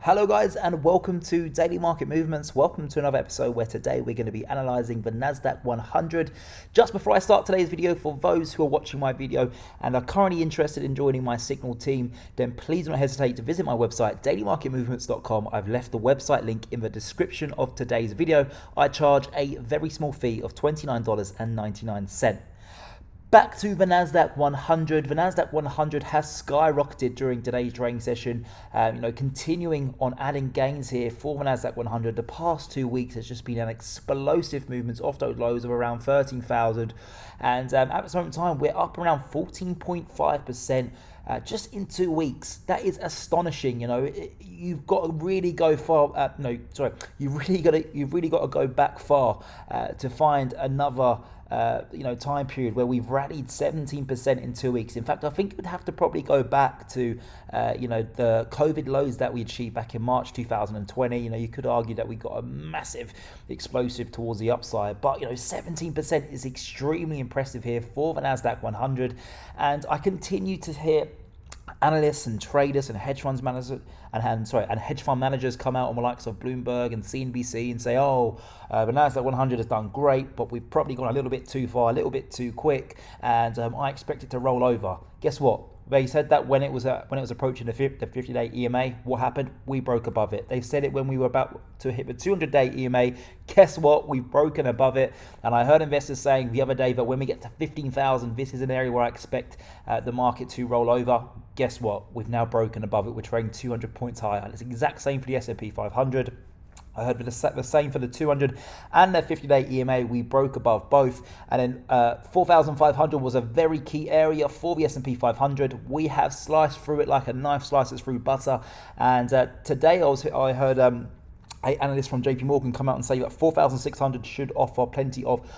Hello guys and welcome to Daily Market Movements. Welcome to another episode where today we're going to be analyzing the NASDAQ 100. Just before I start today's video, for those who are watching my video and are currently interested in joining my Signal team, then please don't hesitate to visit my website dailymarketmovements.com. I've left the website link in the description of today's video. I charge a very small fee of $29.99. Back to the NASDAQ 100. The NASDAQ 100 has skyrocketed during today's trading session, continuing on adding gains here for the NASDAQ 100. The past 2 weeks has just been an explosive movement off those lows of around 13,000. And at this moment in time, we're up around 14.5%. Just in 2 weeks. That is astonishing. You've got to really go far. You've really got to go back far to find another time period where we've rallied 17% in 2 weeks. In fact, I think you'd have to probably go back to the COVID lows that we achieved back in March 2020. You could argue that we got a massive explosive towards the upside, but 17% is extremely impressive here for the NASDAQ 100. And I continue to hear analysts and traders and hedge fund managers come out on the likes of Bloomberg and CNBC and say, the NASDAQ 100 has done great, but we've probably gone a little bit too far, a little bit too quick, and I expect it to roll over. Guess what? They said that when it was approaching the 50-day EMA. What happened? We broke above it. They said it when we were about to hit the 200-day EMA. Guess what? We've broken above it. And I heard investors saying the other day that when we get to 15,000, this is an area where I expect the market to roll over. Guess what? We've now broken above it. We're trading 200 points higher. It's the exact same for the S&P 500. I heard the same for the 200 and the 50-day EMA. We broke above both. And then 4,500 was a very key area for the S&P 500. We have sliced through it like a knife slices through butter. And today I heard an analyst from JP Morgan come out and say that 4,600 should offer plenty of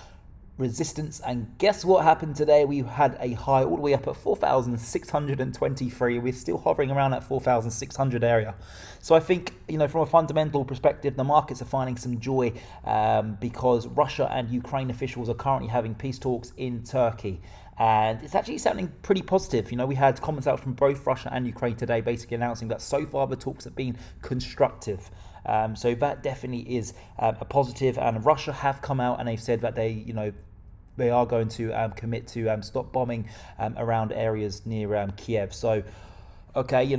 resistance. And guess what happened today? We had a high all the way up at 4,623. We're still hovering around that 4,600 area. So I think, from a fundamental perspective, the markets are finding some joy because Russia and Ukraine officials are currently having peace talks in Turkey. And it's actually sounding pretty positive. We had comments out from both Russia and Ukraine today basically announcing that so far the talks have been constructive. So that definitely is a positive. And Russia have come out and they've said that they are going to commit to stop bombing around areas near Kiev. So, okay, you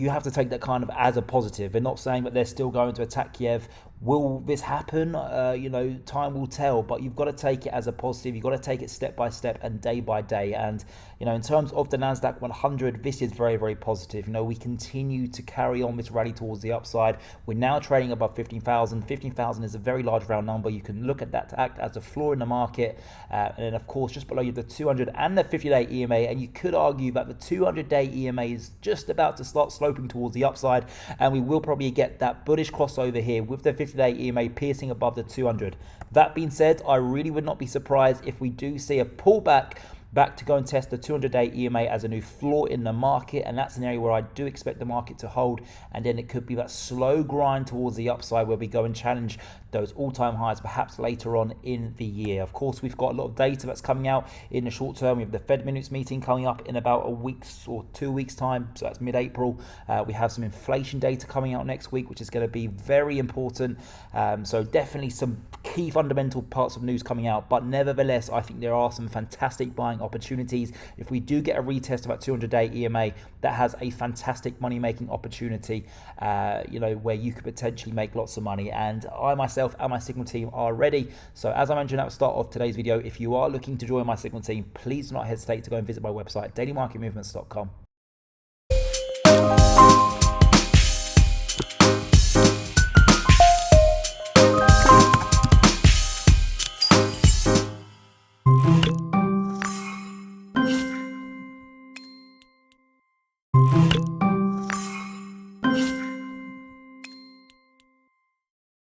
have to take that kind of as a positive. They're not saying that they're still going to attack Kiev. Will this happen? Time will tell, but you've got to take it as a positive. You've got to take it step by step and day by day. And, in terms of the NASDAQ 100, this is very, very positive. We continue to carry on this rally towards the upside. We're now trading above 15,000. 15,000 is a very large round number. You can look at that to act as a floor in the market. And then, of course, just below you, the 200 and the 50-day EMA. And you could argue that the 200-day EMA is just about to start sloping towards the upside. And we will probably get that bullish crossover here with the 50-day EMA piercing above the 200. That being said, I really would not be surprised if we do see a pullback back to go and test the 200-day EMA as a new floor in the market, and that's an area where I do expect the market to hold, and then it could be that slow grind towards the upside where we go and challenge those all-time highs perhaps later on in the year. Of course, we've got a lot of data that's coming out in the short term. We have the Fed minutes meeting coming up in about a week's or 2 weeks time, so that's mid-April. We have some inflation data coming out next week, which is going to be very important. So definitely some key fundamental parts of news coming out, but nevertheless, I think there are some fantastic buying opportunities. If we do get a retest of that 200-day EMA, that has a fantastic money-making opportunity, where you could potentially make lots of money. And I myself and my Signal team are ready. So as I mentioned at the start of today's video, if you are looking to join my Signal team, please do not hesitate to go and visit my website, dailymarketmovements.com.